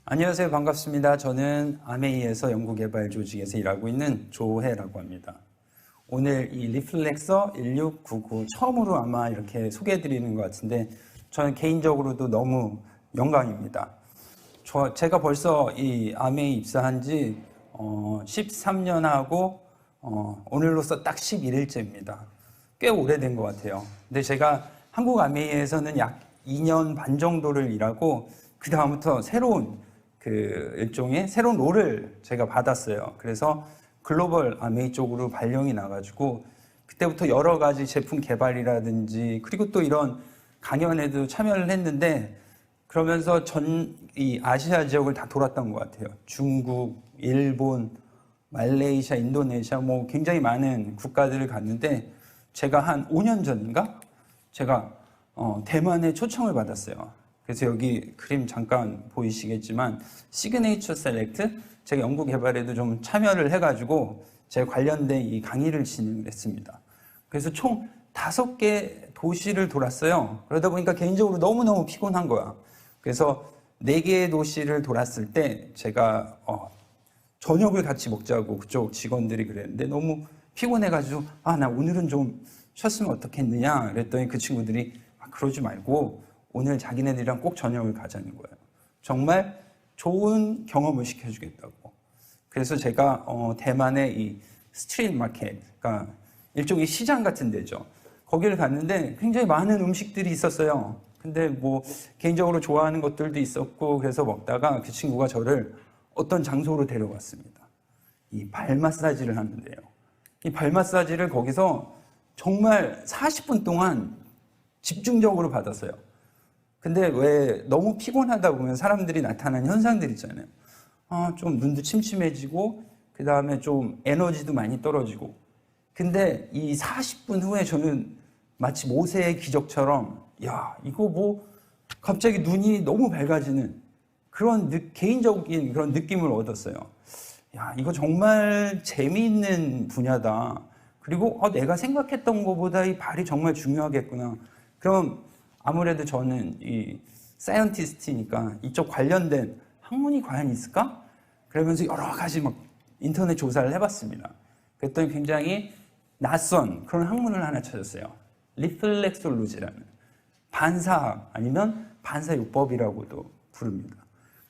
안녕하세요. 반갑습니다. 저는 아메이에서 연구개발 조직에서 일하고 있는 조혜라고 합니다. 오늘 이 리플렉서 1699 처음으로 아마 이렇게 소개해드리는 것 같은데 저는 개인적으로도 너무 영광입니다. 제가 벌써 이 아메이 입사한 지 13년하고 오늘로써 딱 11일째입니다. 꽤 오래된 것 같아요. 근데 제가 한국 아메이에서는 약 2년 반 정도를 일하고 그 다음부터 새로운 일종의 새로운 롤을 제가 받았어요. 그래서 글로벌 아메이 쪽으로 발령이 나가지고 그때부터 여러 가지 제품 개발이라든지 그리고 또 이런 강연에도 참여를 했는데 그러면서 이 아시아 지역을 다 돌았던 것 같아요. 중국, 일본, 말레이시아, 인도네시아 뭐 굉장히 많은 국가들을 갔는데 제가 한 5년 전인가? 제가 대만에 초청을 받았어요. 그래서 여기 그림 잠깐 보이시겠지만 시그네이처 셀렉트 제가 연구 개발에도 좀 참여를 해가지고 제가 관련된 이 강의를 진행을 했습니다. 그래서 총 5개 도시를 돌았어요. 그러다 보니까 개인적으로 너무너무 피곤한 거야. 그래서 4개의 도시를 돌았을 때 제가 저녁을 같이 먹자고 그쪽 직원들이 그랬는데 너무 피곤해가지고 나 오늘은 좀 쉬었으면 어떻겠느냐 그랬더니 그 친구들이 그러지 말고 오늘 자기네들이랑 꼭 저녁을 가자는 거예요. 정말 좋은 경험을 시켜주겠다고. 그래서 제가 대만의 이 스트리트 마켓, 그러니까 일종의 시장 같은 데죠. 거기를 갔는데 굉장히 많은 음식들이 있었어요. 근데 뭐 개인적으로 좋아하는 것들도 있었고 그래서 먹다가 그 친구가 저를 어떤 장소로 데려갔습니다. 이 발 마사지를 하는데요. 이 발 마사지를 거기서 정말 40분 동안 집중적으로 받았어요. 근데 왜 너무 피곤하다 보면 사람들이 나타나는 현상들 있잖아요. 좀 눈도 침침해지고 그 다음에 좀 에너지도 많이 떨어지고. 근데 이 40분 후에 저는 마치 모세의 기적처럼 이거 뭐 갑자기 눈이 너무 밝아지는 그런 개인적인 그런 느낌을 얻었어요. 이거 정말 재미있는 분야다. 그리고 내가 생각했던 것보다 이 발이 정말 중요하겠구나. 그럼 아무래도 저는 이 사이언티스트니까 이쪽 관련된 학문이 과연 있을까? 그러면서 여러 가지 막 인터넷 조사를 해봤습니다. 그랬더니 굉장히 낯선 그런 학문을 하나 찾았어요. 리플렉솔로지라는 반사학 아니면 반사요법이라고도 부릅니다.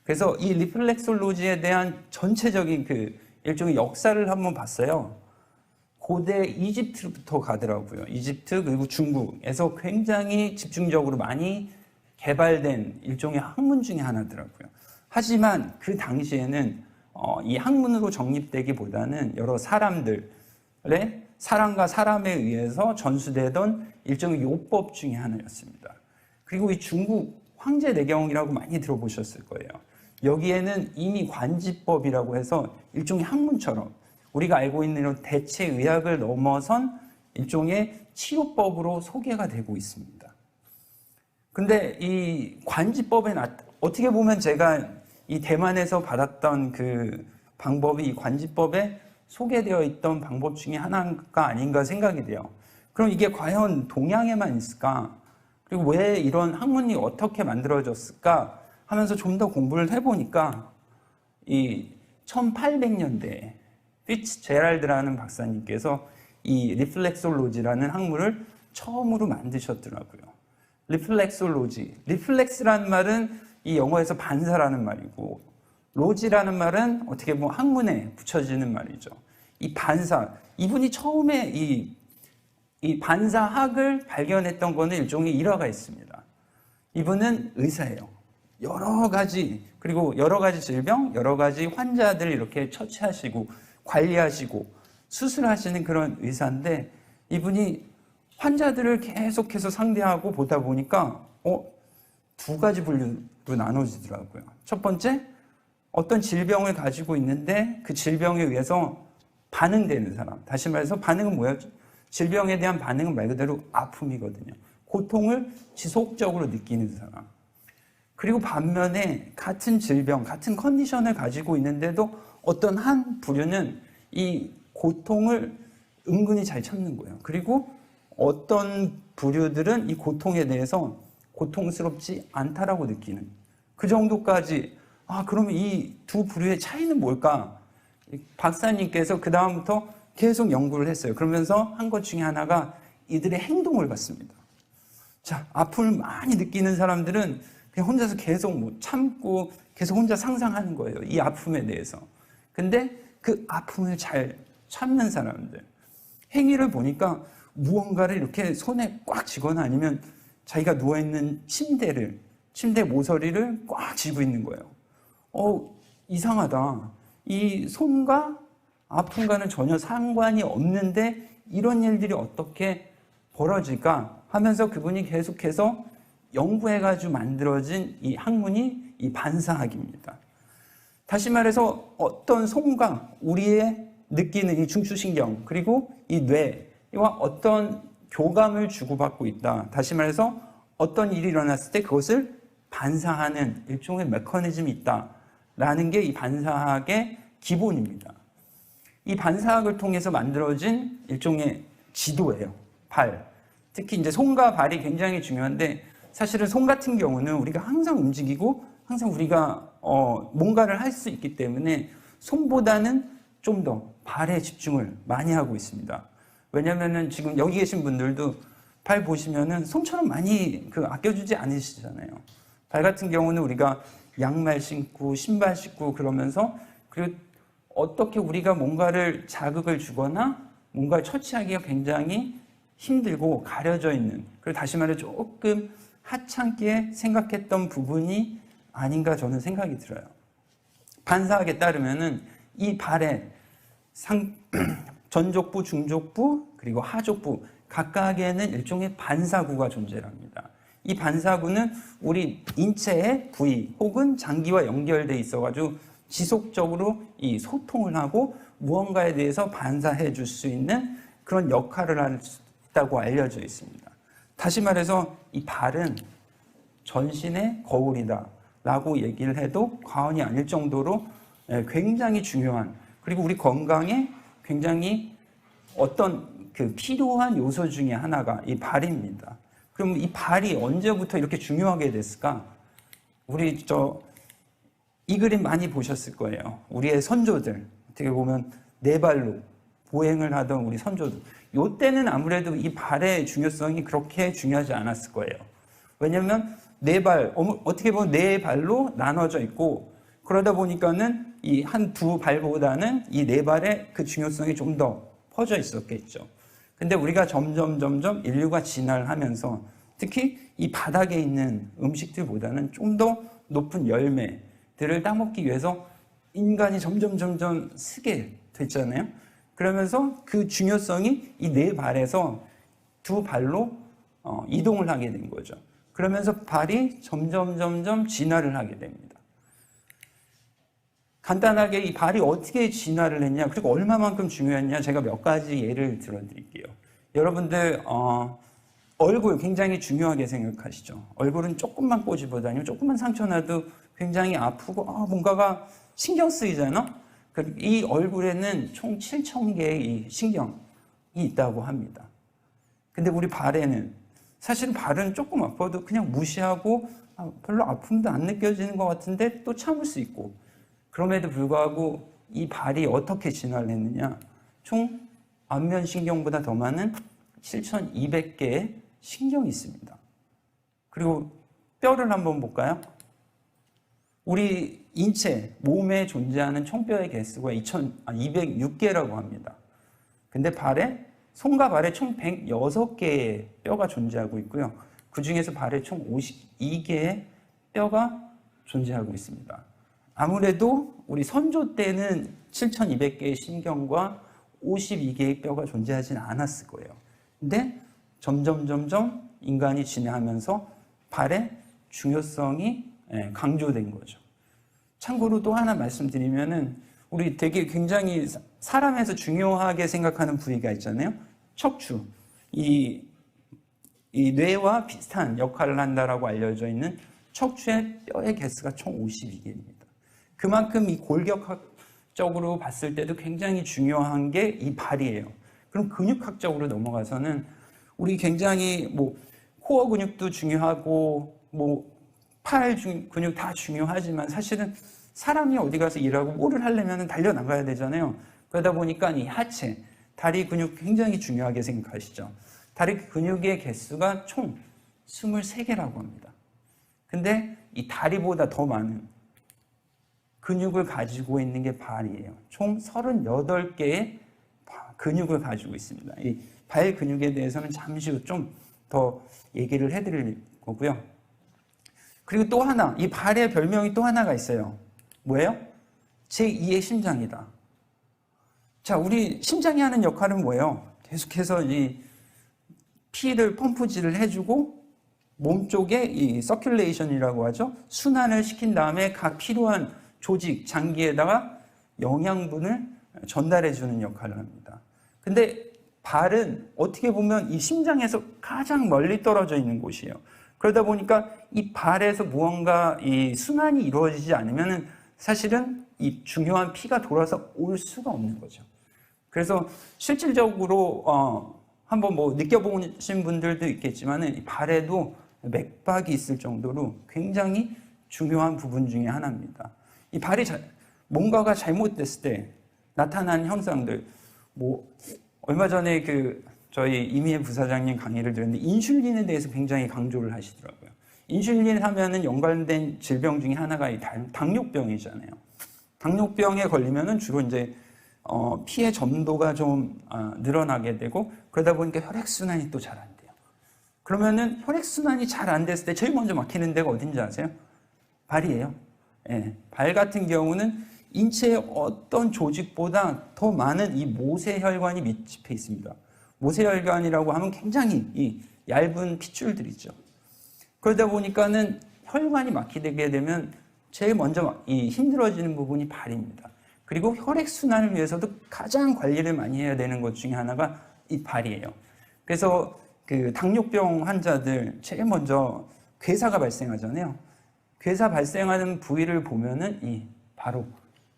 그래서 이 리플렉솔로지에 대한 전체적인 일종의 역사를 한번 봤어요. 고대 이집트부터 가더라고요. 이집트 그리고 중국에서 굉장히 집중적으로 많이 개발된 일종의 학문 중에 하나더라고요. 하지만 그 당시에는 이 학문으로 정립되기보다는 여러 사람들의 사람과 사람에 의해서 전수되던 일종의 요법 중에 하나였습니다. 그리고 이 중국 황제 내경이라고 많이 들어보셨을 거예요. 여기에는 이미 관지법이라고 해서 일종의 학문처럼 우리가 알고 있는 이런 대체의학을 넘어선 일종의 치료법으로 소개가 되고 있습니다. 근데 이 관지법에 어떻게 보면 제가 이 대만에서 받았던 그 방법이 이 관지법에 소개되어 있던 방법 중에 하나가 아닌가 생각이 돼요. 그럼 이게 과연 동양에만 있을까? 그리고 왜 이런 학문이 어떻게 만들어졌을까? 하면서 좀 더 공부를 해보니까 이 1800년대에 피츠제랄드라는 박사님께서 이 리플렉솔로지라는 학문을 처음으로 만드셨더라고요. 리플렉솔로지. 리플렉스라는 말은 이 영어에서 반사라는 말이고 로지라는 말은 어떻게 보면 학문에 붙여지는 말이죠. 이 반사. 이분이 처음에 이 반사학을 발견했던 거는 일종의 일화가 있습니다. 이분은 의사예요. 여러 가지 그리고 여러 가지 질병, 여러 가지 환자들 이렇게 처치하시고 관리하시고 수술하시는 그런 의사인데 이분이 환자들을 계속해서 상대하고 보다 보니까 2가지 분류로 나눠지더라고요. 첫 번째, 어떤 질병을 가지고 있는데 그 질병에 의해서 반응되는 사람. 다시 말해서 반응은 뭐예요? 질병에 대한 반응은 말 그대로 아픔이거든요. 고통을 지속적으로 느끼는 사람. 그리고 반면에 같은 질병, 같은 컨디션을 가지고 있는데도 어떤 한 부류는 이 고통을 은근히 잘 참는 거예요. 그리고 어떤 부류들은 이 고통에 대해서 고통스럽지 않다라고 느끼는 그 정도까지 그러면 이 두 부류의 차이는 뭘까? 박사님께서 그 다음부터 계속 연구를 했어요. 그러면서 한 것 중에 하나가 이들의 행동을 봤습니다. 자, 아픔을 많이 느끼는 사람들은 그냥 혼자서 계속 뭐 참고 계속 혼자 상상하는 거예요. 이 아픔에 대해서. 근데 그 아픔을 잘 참는 사람들. 행위를 보니까 무언가를 이렇게 손에 꽉 쥐거나 아니면 자기가 누워있는 침대 모서리를 꽉 쥐고 있는 거예요. 이상하다. 이 손과 아픔과는 전혀 상관이 없는데 이런 일들이 어떻게 벌어질까 하면서 그분이 계속해서 연구해가지고 만들어진 이 학문이 이 반사학입니다. 다시 말해서 어떤 손과 우리의 느끼는 이 중추신경 그리고 이 뇌와 어떤 교감을 주고받고 있다. 다시 말해서 어떤 일이 일어났을 때 그것을 반사하는 일종의 메커니즘이 있다라는 게 이 반사학의 기본입니다. 이 반사학을 통해서 만들어진 일종의 지도예요. 발. 특히 이제 손과 발이 굉장히 중요한데 사실은 손 같은 경우는 우리가 항상 움직이고 항상 우리가 뭔가를 할 수 있기 때문에 손보다는 좀 더 발에 집중을 많이 하고 있습니다. 왜냐면은 지금 여기 계신 분들도 발 보시면은 손처럼 많이 아껴주지 않으시잖아요. 발 같은 경우는 우리가 양말 신고 신발 신고 그러면서 그리고 어떻게 우리가 뭔가를 자극을 주거나 뭔가를 처치하기가 굉장히 힘들고 가려져 있는, 그리고 다시 말해 조금 하찮게 생각했던 부분이 아닌가 저는 생각이 들어요. 반사학에 따르면은 이 발에 전족부, 중족부, 그리고 하족부 각각에는 일종의 반사구가 존재합니다. 이 반사구는 우리 인체의 부위 혹은 장기와 연결되어 있어가지고 지속적으로 이 소통을 하고 무언가에 대해서 반사해 줄 수 있는 그런 역할을 한다고 알려져 있습니다. 다시 말해서 이 발은 전신의 거울이다 라고 얘기를 해도 과언이 아닐 정도로 굉장히 중요한, 그리고 우리 건강에 굉장히 어떤 필요한 요소 중에 하나가 이 발입니다. 그럼 이 발이 언제부터 이렇게 중요하게 됐을까? 우리 이 그림 많이 보셨을 거예요. 우리의 선조들, 어떻게 보면 네 발로 보행을 하던 우리 선조들. 이때는 아무래도 이 발의 중요성이 그렇게 중요하지 않았을 거예요. 왜냐하면 네 발, 어떻게 보면 네 발로 나눠져 있고, 그러다 보니까는 이 두 발보다는 이 네 발의 그 중요성이 좀 더 퍼져 있었겠죠. 근데 우리가 점점 인류가 진화를 하면서 특히 이 바닥에 있는 음식들보다는 좀 더 높은 열매들을 따먹기 위해서 인간이 점점 쓰게 됐잖아요. 그러면서 그 중요성이 이 네 발에서 두 발로 이동을 하게 된 거죠. 그러면서 발이 점점 진화를 하게 됩니다. 간단하게 이 발이 어떻게 진화를 했냐, 그리고 얼마만큼 중요했냐, 제가 몇 가지 예를 들어드릴게요. 여러분들 얼굴 굉장히 중요하게 생각하시죠. 얼굴은 조금만 꼬집어다니면 조금만 상처 나도 굉장히 아프고 뭔가가 신경 쓰이잖아. 이 얼굴에는 총 7,000개의 신경이 있다고 합니다. 근데 우리 발에는 사실은 발은 조금 아파도 그냥 무시하고 별로 아픔도 안 느껴지는 것 같은데 또 참을 수 있고, 그럼에도 불구하고 이 발이 어떻게 진화를 했느냐, 총 안면신경보다 더 많은 7,200개의 신경이 있습니다. 그리고 뼈를 한번 볼까요? 우리 인체, 몸에 존재하는 총뼈의 개수가 206개라고 합니다. 근데 손과 발에 총 106개의 뼈가 존재하고 있고요. 그 중에서 발에 총 52개의 뼈가 존재하고 있습니다. 아무래도 우리 선조 때는 7,200개의 신경과 52개의 뼈가 존재하지는 않았을 거예요. 근데 점점 인간이 진화하면서 발의 중요성이 강조된 거죠. 참고로 또 하나 말씀드리면은 우리 되게 굉장히 사람에서 중요하게 생각하는 부위가 있잖아요. 척추. 이 뇌와 비슷한 역할을 한다라고 알려져 있는 척추의 뼈의 개수가 총 52개입니다. 그만큼 이 골격학적으로 봤을 때도 굉장히 중요한 게 이 발이에요. 그럼 근육학적으로 넘어가서는 우리 굉장히 코어 근육도 중요하고 근육 다 중요하지만 사실은 사람이 어디 가서 일하고 뭐를 하려면 달려나가야 되잖아요. 그러다 보니까 이 하체, 다리 근육 굉장히 중요하게 생각하시죠. 다리 근육의 개수가 총 23개라고 합니다. 근데 이 다리보다 더 많은 근육을 가지고 있는 게 발이에요. 총 38개의 근육을 가지고 있습니다. 이 발 근육에 대해서는 잠시 후 좀 더 얘기를 해드릴 거고요. 그리고 또 하나, 이 발의 별명이 또 하나가 있어요. 뭐예요? 제2의 심장이다. 자, 우리 심장이 하는 역할은 뭐예요? 계속해서 이 피를 펌프질을 해주고 몸 쪽에 이 서큘레이션이라고 하죠. 순환을 시킨 다음에 각 필요한 조직, 장기에다가 영양분을 전달해주는 역할을 합니다. 근데 발은 어떻게 보면 이 심장에서 가장 멀리 떨어져 있는 곳이에요. 그러다 보니까 이 발에서 무언가 이 순환이 이루어지지 않으면 사실은 이 중요한 피가 돌아서 올 수가 없는 거죠. 그래서 실질적으로 한번 뭐 느껴보신 분들도 있겠지만 이 발에도 맥박이 있을 정도로 굉장히 중요한 부분 중에 하나입니다. 이 발이 뭔가가 잘못됐을 때 나타나는 현상들, 뭐 얼마 전에 저희 이미애 부사장님 강의를 들었는데 인슐린에 대해서 굉장히 강조를 하시더라고요. 인슐린 하면은 연관된 질병 중에 하나가 이 당뇨병이잖아요. 당뇨병에 걸리면은 주로 이제 피의 점도가 좀 늘어나게 되고 그러다 보니까 혈액순환이 또 잘 안 돼요. 그러면은 혈액순환이 잘 안 됐을 때 제일 먼저 막히는 데가 어딘지 아세요? 발이에요. 예, 발 같은 경우는 인체의 어떤 조직보다 더 많은 이 모세혈관이 밀집해 있습니다. 모세혈관이라고 하면 굉장히 이 얇은 핏줄들이죠. 그러다 보니까는 혈관이 막히게 되면 제일 먼저 힘들어지는 부분이 발입니다. 그리고 혈액순환을 위해서도 가장 관리를 많이 해야 되는 것 중에 하나가 이 발이에요. 그래서 당뇨병 환자들 제일 먼저 괴사가 발생하잖아요. 괴사 발생하는 부위를 보면은 바로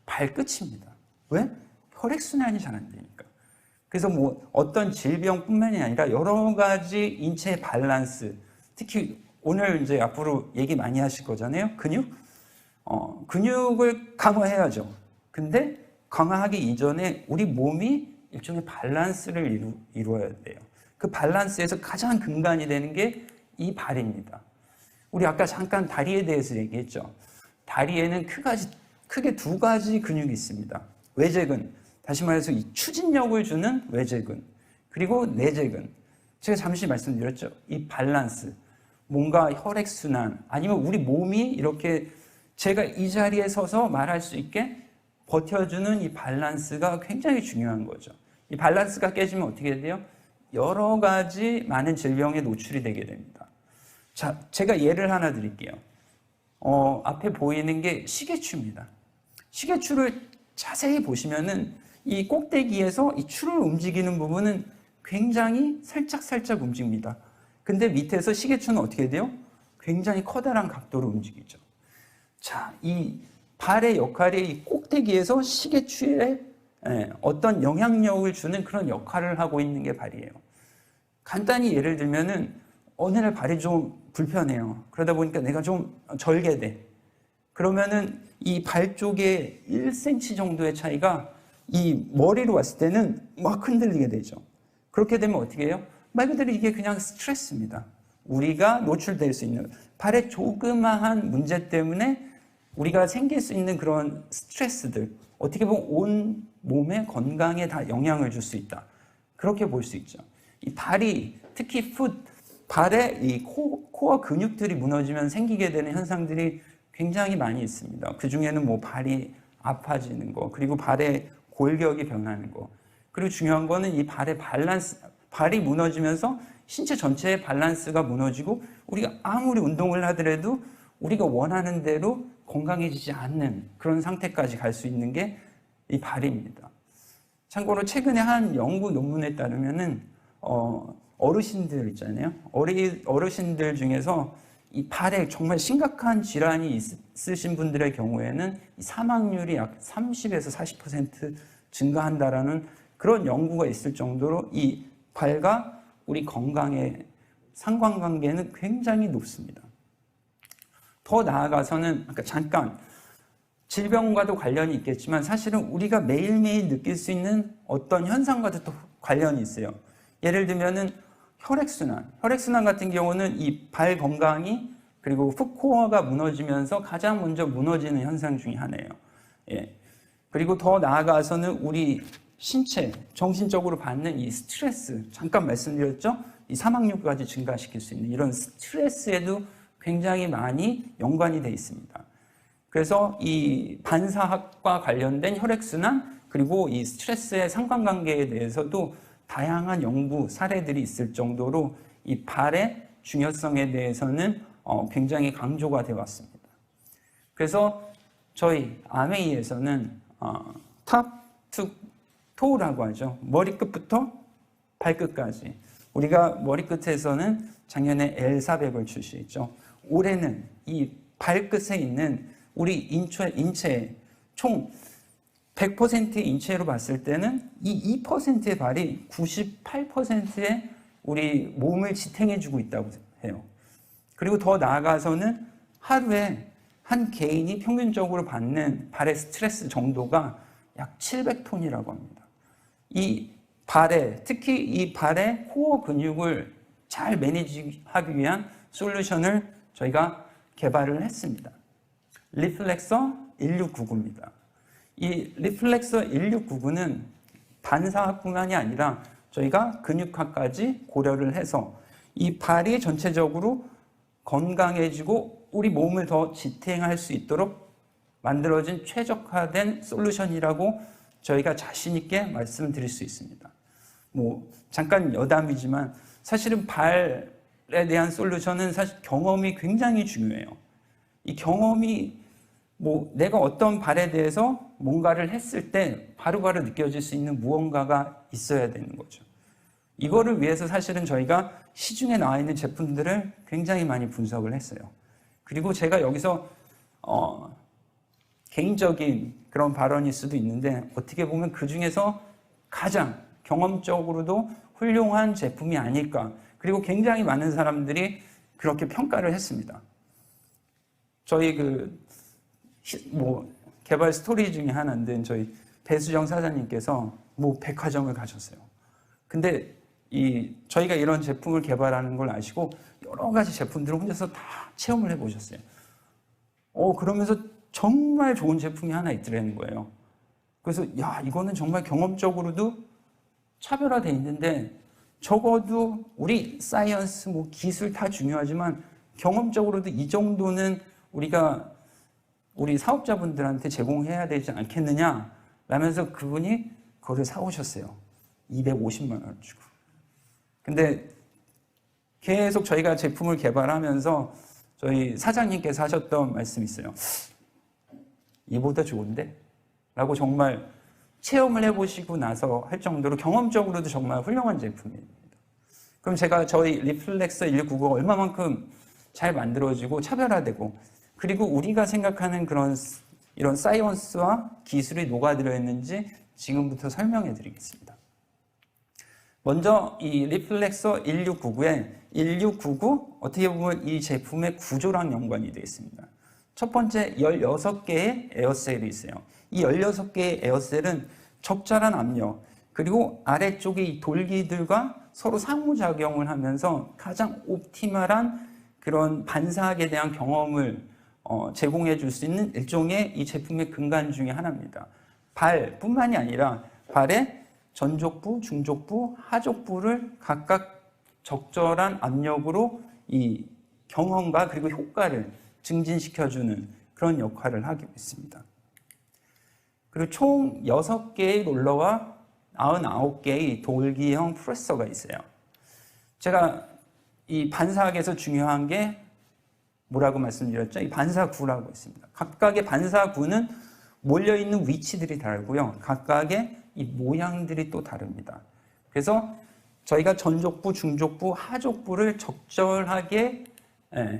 발끝입니다. 왜? 혈액순환이 잘 안 되니까. 그래서 뭐 어떤 질병뿐만이 아니라 여러 가지 인체의 밸런스, 특히 오늘 이제 앞으로 얘기 많이 하실 거잖아요. 근육을 강화해야죠. 근데 강화하기 이전에 우리 몸이 일종의 밸런스를 이루어야 돼요. 그 밸런스에서 가장 근간이 되는 게 이 발입니다. 우리 아까 잠깐 다리에 대해서 얘기했죠. 다리에는 크게 두 가지 근육이 있습니다. 외제근, 다시 말해서 이 추진력을 주는 외제근, 그리고 내제근. 제가 잠시 말씀드렸죠. 이 밸런스, 뭔가 혈액순환, 아니면 우리 몸이 이렇게 제가 이 자리에 서서 말할 수 있게 버텨주는 이 밸런스가 굉장히 중요한 거죠. 이 밸런스가 깨지면 어떻게 돼요? 여러 가지 많은 질병에 노출이 되게 됩니다. 자, 제가 예를 하나 드릴게요. 앞에 보이는 게 시계추입니다. 시계추를 자세히 보시면은 이 꼭대기에서 이 추를 움직이는 부분은 굉장히 살짝 움직입니다. 근데 밑에서 시계추는 어떻게 돼요? 굉장히 커다란 각도로 움직이죠. 자, 이 발의 역할이 이 꼭대기에서 시계추에 어떤 영향력을 주는 그런 역할을 하고 있는 게 발이에요. 간단히 예를 들면은 어느 날 발이 좀 불편해요. 그러다 보니까 내가 좀 절개돼. 그러면은 이 발 쪽에 1cm 정도의 차이가 이 머리로 왔을 때는 막 흔들리게 되죠. 그렇게 되면 어떻게 해요? 말 그대로 이게 그냥 스트레스입니다. 우리가 노출될 수 있는 발의 조그마한 문제 때문에 우리가 생길 수 있는 그런 스트레스들, 어떻게 보면 온 몸의 건강에 다 영향을 줄 수 있다. 그렇게 볼 수 있죠. 이 다리, 특히 발의 이 코어 근육들이 무너지면 생기게 되는 현상들이 굉장히 많이 있습니다. 그 중에는 뭐 발이 아파지는 거, 그리고 발의 골격이 변하는 거, 그리고 중요한 거는 이 발의 밸런스, 발이 무너지면서 신체 전체의 밸런스가 무너지고 우리가 아무리 운동을 하더라도 우리가 원하는 대로 건강해지지 않는 그런 상태까지 갈 수 있는 게 이 발입니다. 참고로 최근에 한 연구 논문에 따르면은 어르신들 있잖아요. 어르신들 중에서 이 발에 정말 심각한 질환이 있으신 분들의 경우에는 이 사망률이 약 30에서 40% 증가한다라는 그런 연구가 있을 정도로 이 발과 우리 건강의 상관관계는 굉장히 높습니다. 더 나아가서는 그러니까 잠깐 질병과도 관련이 있겠지만 사실은 우리가 매일매일 느낄 수 있는 어떤 현상과도 또 관련이 있어요. 예를 들면은 혈액순환 같은 경우는 이 발 건강이 그리고 풋코어가 무너지면서 가장 먼저 무너지는 현상 중에 하나예요. 예. 그리고 더 나아가서는 우리 신체, 정신적으로 받는 이 스트레스, 잠깐 말씀드렸죠? 이 사망률까지 증가시킬 수 있는 이런 스트레스에도 굉장히 많이 연관이 되어 있습니다. 그래서 이 반사학과 관련된 혈액순환 그리고 이 스트레스의 상관관계에 대해서도 다양한 연구 사례들이 있을 정도로 이 발의 중요성에 대해서는 굉장히 강조가 되어 왔습니다. 그래서 저희 아메이에서는 탑 투 토우라고 하죠. 머리끝부터 발끝까지. 우리가 머리끝에서는 작년에 L400을 출시했죠. 올해는 이 발끝에 있는 우리 인체 총 100%의 인체로 봤을 때는 이 2%의 발이 98%의 우리 몸을 지탱해주고 있다고 해요. 그리고 더 나아가서는 하루에 한 개인이 평균적으로 받는 발의 스트레스 정도가 약 700톤이라고 합니다. 이 발에, 특히 이 발의 코어 근육을 잘 매니지하기 위한 솔루션을 저희가 개발을 했습니다. 리플렉서 1699입니다. 이 리플렉서 1699는 반사학뿐만이 아니라 저희가 근육학까지 고려를 해서 이 발이 전체적으로 건강해지고 우리 몸을 더 지탱할 수 있도록 만들어진 최적화된 솔루션이라고 저희가 자신 있게 말씀드릴 수 있습니다. 잠깐 여담이지만 사실은 발에 대한 솔루션은 사실 경험이 굉장히 중요해요. 이 경험이 내가 어떤 발에 대해서 뭔가를 했을 때 바로바로 느껴질 수 있는 무언가가 있어야 되는 거죠. 이거를 위해서 사실은 저희가 시중에 나와 있는 제품들을 굉장히 많이 분석을 했어요. 그리고 제가 여기서 개인적인 그런 발언일 수도 있는데 어떻게 보면 그 중에서 가장 경험적으로도 훌륭한 제품이 아닐까. 그리고 굉장히 많은 사람들이 그렇게 평가를 했습니다. 저희 개발 스토리 중에 하나인데 저희 배수정 사장님께서 백화점을 가셨어요. 근데 저희가 이런 제품을 개발하는 걸 아시고 여러 가지 제품들을 혼자서 다 체험을 해보셨어요. 그러면서 정말 좋은 제품이 하나 있더라는 거예요. 그래서 이거는 정말 경험적으로도 차별화돼 있는데 적어도 우리 사이언스, 기술 다 중요하지만 경험적으로도 이 정도는 우리가 우리 사업자분들한테 제공해야 되지 않겠느냐 라면서 그분이 그거를 사오셨어요. 250만 원을 주고. 근데 계속 저희가 제품을 개발하면서 저희 사장님께서 하셨던 말씀이 있어요. 이보다 좋은데? 라고 정말 체험을 해보시고 나서 할 정도로 경험적으로도 정말 훌륭한 제품입니다. 그럼 제가 저희 리플렉서 199가 얼마만큼 잘 만들어지고 차별화되고 그리고 우리가 생각하는 이런 사이언스와 기술이 녹아들어 있는지 지금부터 설명해 드리겠습니다. 먼저 이 리플렉서 1699에 1699 어떻게 보면 이 제품의 구조랑 연관이 되어 있습니다. 첫 번째 16개의 에어셀이 있어요. 이 16개의 에어셀은 적절한 압력 그리고 아래쪽에 이 돌기들과 서로 상호작용을 하면서 가장 옵티멀한 그런 반사학에 대한 경험을 제공해 줄 수 있는 일종의 이 제품의 근간 중에 하나입니다. 발뿐만이 아니라 발의 전족부, 중족부, 하족부를 각각 적절한 압력으로 이 경험과 그리고 효과를 증진시켜주는 그런 역할을 하고 있습니다. 그리고 총 6개의 롤러와 99개의 돌기형 프레서가 있어요. 제가 이 반사학에서 중요한 게 뭐라고 말씀드렸죠? 이 반사구라고 있습니다. 각각의 반사구는 몰려있는 위치들이 다르고요. 각각의 이 모양들이 또 다릅니다. 그래서 저희가 전족부, 중족부, 하족부를 적절하게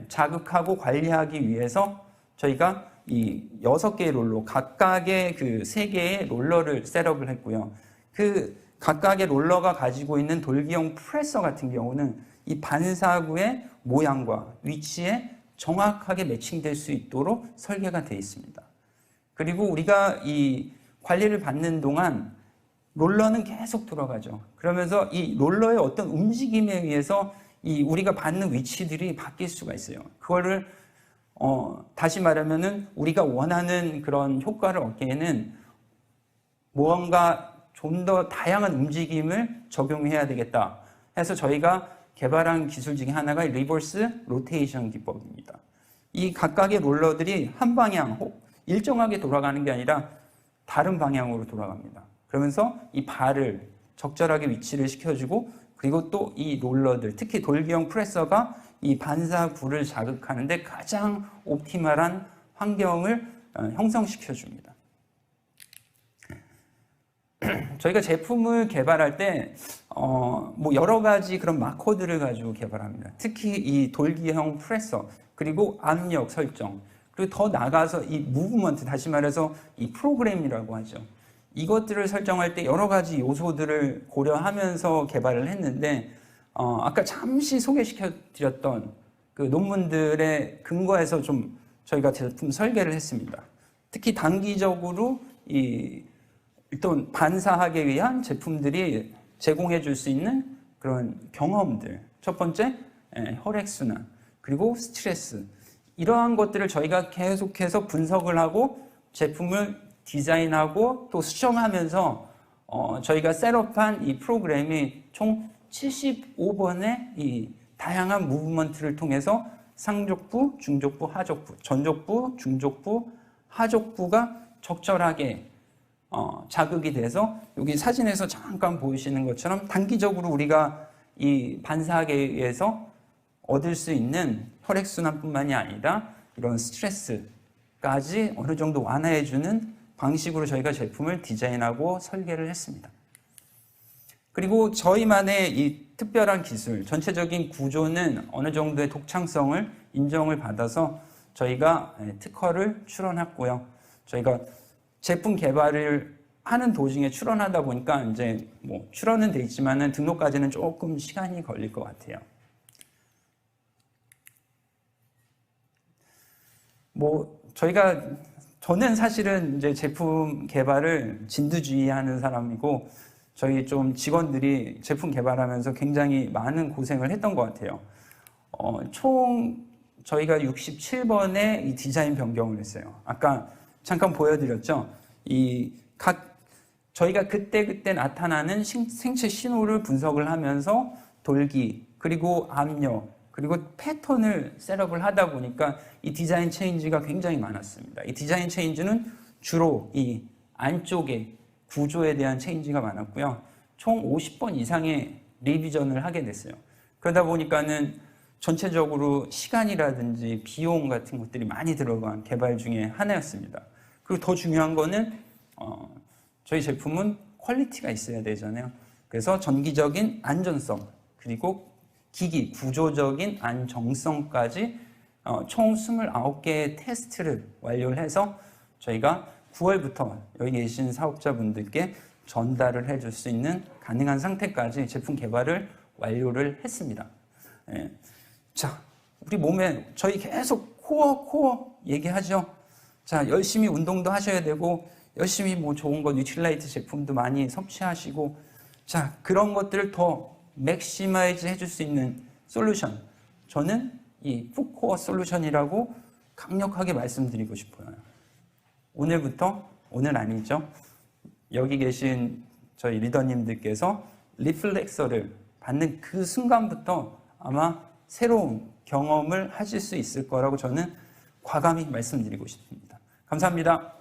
자극하고 관리하기 위해서 저희가 이 6개의 롤러, 각각의 그 3개의 롤러를 셋업을 했고요. 그 각각의 롤러가 가지고 있는 돌기형 프레서 같은 경우는 이 반사구의 모양과 위치에 정확하게 매칭될 수 있도록 설계가 되어 있습니다. 그리고 우리가 이 관리를 받는 동안 롤러는 계속 돌아가죠. 그러면서 이 롤러의 어떤 움직임에 의해서 이 우리가 받는 위치들이 바뀔 수가 있어요. 그거를 다시 말하면은 우리가 원하는 그런 효과를 얻기에는 무언가 좀 더 다양한 움직임을 적용해야 되겠다 해서 저희가 개발한 기술 중에 하나가 리버스 로테이션 기법입니다. 이 각각의 롤러들이 한 방향, 일정하게 돌아가는 게 아니라 다른 방향으로 돌아갑니다. 그러면서 이 발을 적절하게 위치를 시켜주고, 그리고 또 이 롤러들, 특히 돌기형 프레서가 이 반사구를 자극하는데 가장 옵티멀한 환경을 형성시켜줍니다. 저희가 제품을 개발할 때 뭐 여러 가지 그런 마커들을 가지고 개발합니다. 특히 이 돌기형 프레서, 그리고 압력 설정, 그리고 더 나아가서 이 무브먼트, 다시 말해서 이 프로그램이라고 하죠. 이것들을 설정할 때 여러 가지 요소들을 고려하면서 개발을 했는데, 아까 잠시 소개시켜 드렸던 그 논문들의 근거에서 좀 저희가 제품 설계를 했습니다. 특히 단기적으로 일단 반사하기 위한 제품들이 제공해 줄 수 있는 그런 경험들. 첫 번째, 혈액순환, 그리고 스트레스. 이러한 것들을 저희가 계속해서 분석을 하고 제품을 디자인하고 또 수정하면서 저희가 셋업한 이 프로그램이 총 75번의 이 다양한 무브먼트를 통해서 상족부, 중족부, 하족부, 전족부, 중족부, 하족부가 적절하게 자극이 돼서 여기 사진에서 잠깐 보이시는 것처럼 단기적으로 우리가 이 반사하기 위해서 얻을 수 있는 혈액순환뿐만이 아니라 이런 스트레스까지 어느 정도 완화해주는 방식으로 저희가 제품을 디자인하고 설계를 했습니다. 그리고 저희만의 이 특별한 기술, 전체적인 구조는 어느 정도의 독창성을 인정을 받아서 저희가 특허를 출원했고요. 저희가 제품 개발을 하는 도중에 출원하다 보니까 이제 뭐 출원은 돼 있지만은 등록까지는 조금 시간이 걸릴 것 같아요. 저는 사실은 이제 제품 개발을 진두지휘하는 사람이고, 저희 좀 직원들이 제품 개발하면서 굉장히 많은 고생을 했던 것 같아요. 총 저희가 67번의 이 디자인 변경을 했어요. 아까 잠깐 보여드렸죠. 저희가 그때 나타나는 생체 신호를 분석을 하면서 돌기, 그리고 압력, 그리고 패턴을 셋업을 하다 보니까 이 디자인 체인지가 굉장히 많았습니다. 이 디자인 체인지는 주로 이 안쪽에 구조에 대한 체인지가 많았고요. 총 50번 이상의 리비전을 하게 됐어요. 그러다 보니까는 전체적으로 시간이라든지 비용 같은 것들이 많이 들어간 개발 중에 하나였습니다. 그리고 더 중요한 거는 저희 제품은 퀄리티가 있어야 되잖아요. 그래서 전기적인 안전성, 그리고 기기 구조적인 안정성까지 총 29개의 테스트를 완료를 해서 저희가 9월부터 여기 계신 사업자분들께 전달을 해줄 수 있는 가능한 상태까지 제품 개발을 완료를 했습니다. 자, 우리 몸에 저희 계속 코어 얘기하죠. 자, 열심히 운동도 하셔야 되고, 열심히 뭐 좋은 거 뉴트릴라이트 제품도 많이 섭취하시고, 자, 그런 것들을 더 맥시마이즈 해줄 수 있는 솔루션. 저는 이 푸코어 솔루션이라고 강력하게 말씀드리고 싶어요. 오늘 아니죠. 여기 계신 저희 리더님들께서 리플렉서를 받는 그 순간부터 아마 새로운 경험을 하실 수 있을 거라고 저는 과감히 말씀드리고 싶습니다. 감사합니다.